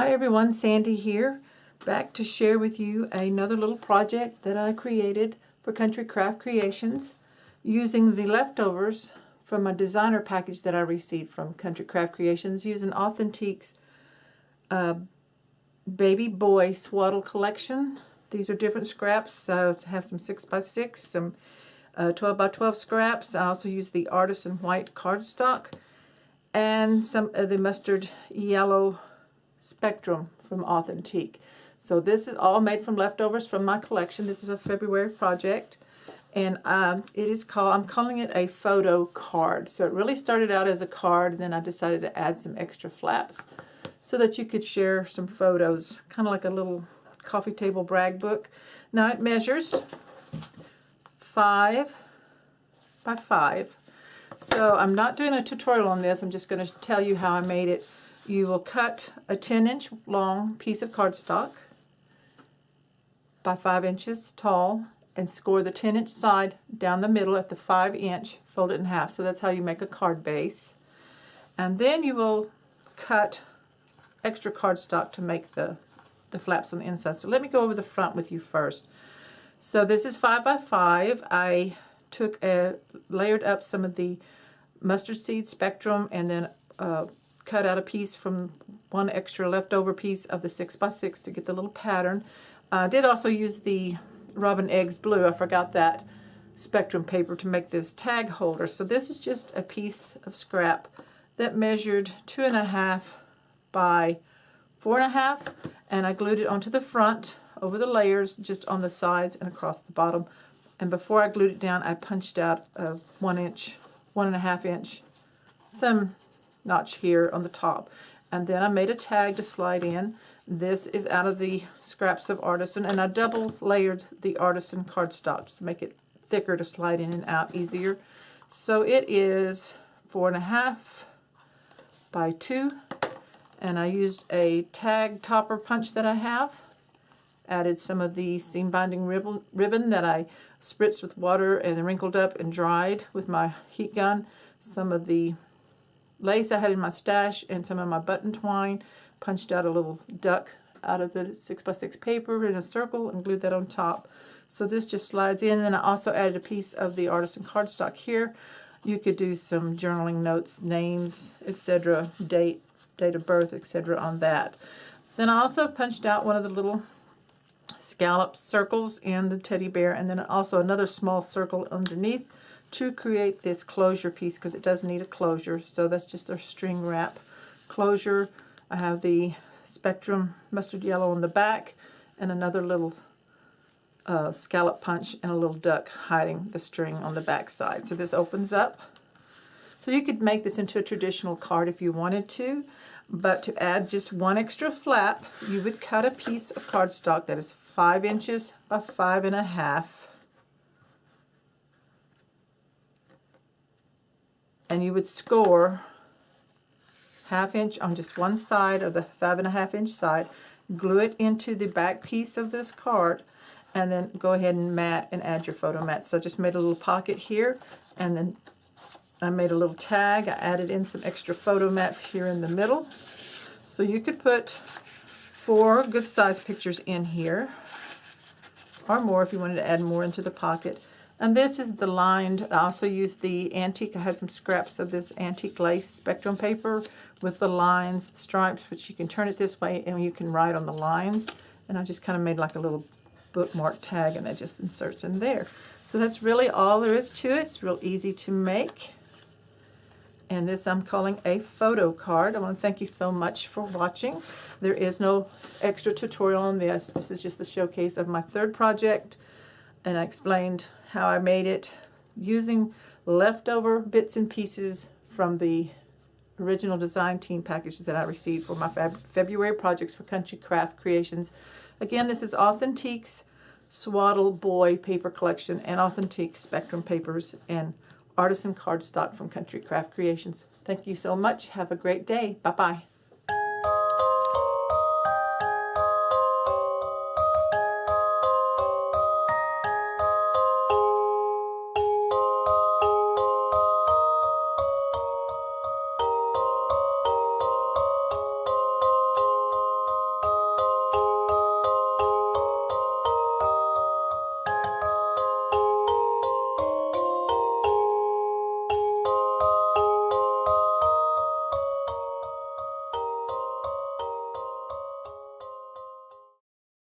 Hi everyone, Sandy here, back to share with you another little project that I created for Country Craft Creations using the leftovers from a designer package that I received from Country Craft Creations using Authentique's Baby Boy Swaddle collection. These are different scraps. I have some 6x6, some 12x12 scraps. I also use the Artisan White cardstock and some of the mustard yellow Spectrum from Authentique. So this is all made from leftovers from my collection. This is a February project, and I'm calling it a photo card. So it really started out as a card, and then I decided to add some extra flaps so that you could share some photos, kind of like a little coffee table brag book. Now it measures 5 by 5. So I'm not doing a tutorial on this. I'm just going to tell you how I made it. You will cut a 10-inch long piece of cardstock by 5 inches tall and score the 10-inch side down the middle at the 5-inch, fold it in half. So that's how you make a card base. And then you will cut extra cardstock to make the flaps on the inside. So let me go over the front with you first. So this is 5 by 5. I layered up some of the mustard seed Spectrum and then cut out a piece from one extra leftover piece of the 6x6 to get the little pattern. I did also use the Robin Eggs Blue. I forgot that Spectrum paper to make this tag holder. So this is just a piece of scrap that measured 2.5 by 4.5, and I glued it onto the front over the layers, just on the sides and across the bottom. And before I glued it down, I punched out a 1.5 inch thumb notch here on the top, and then I made a tag to slide in. This is out of the scraps of Artisan, and I double layered the Artisan cardstock to make it thicker to slide in and out easier. So it is 4.5 by 2, and I used a tag topper punch that I have. Added some of the seam binding ribbon that I spritzed with water and wrinkled up and dried with my heat gun. Some of the lace I had in my stash and some of my button twine. Punched out a little duck out of the 6x6 paper in a circle and glued that on top. So this just slides in. And I also added a piece of the Artisan cardstock here. You could do some journaling notes, names, etc., date of birth, etc. on that. Then I also punched out one of the little scallop circles in the teddy bear, and then also another small circle underneath to create this closure piece, because it does need a closure. So that's just a string wrap closure. I have the Spectrum mustard yellow on the back and another little scallop punch and a little duck hiding the string on the back side. So this opens up. So you could make this into a traditional card if you wanted to, but to add just one extra flap, you would cut a piece of cardstock that is 5 inches by 5.5. And you would score 1/2 inch on just one side of the 5.5 inch side, glue it into the back piece of this card, and then go ahead and mat and add your photo mat. So I just made a little pocket here, and then I made a little tag. I added in some extra photo mats here in the middle. So you could put 4 good size pictures in here, or more if you wanted to add more into the pocket. And this is the lined, I also used the antique, I had some scraps of this antique lace Spectrum paper with the lines, stripes, which you can turn it this way and you can write on the lines. And I just kind of made like a little bookmark tag, and that just inserts in there. So that's really all there is to it. It's real easy to make. And this I'm calling a photo card. I want to thank you so much for watching. There is no extra tutorial on this. This is just the showcase of my third project, and I explained how I made it using leftover bits and pieces from the original design team package that I received for my February projects for Country Craft Creations. Again, this is Authentique's Swaddle Boy paper collection and Authentique Spectrum papers and Artisan cardstock from Country Craft Creations. Thank you so much. Have a great day. Bye-bye.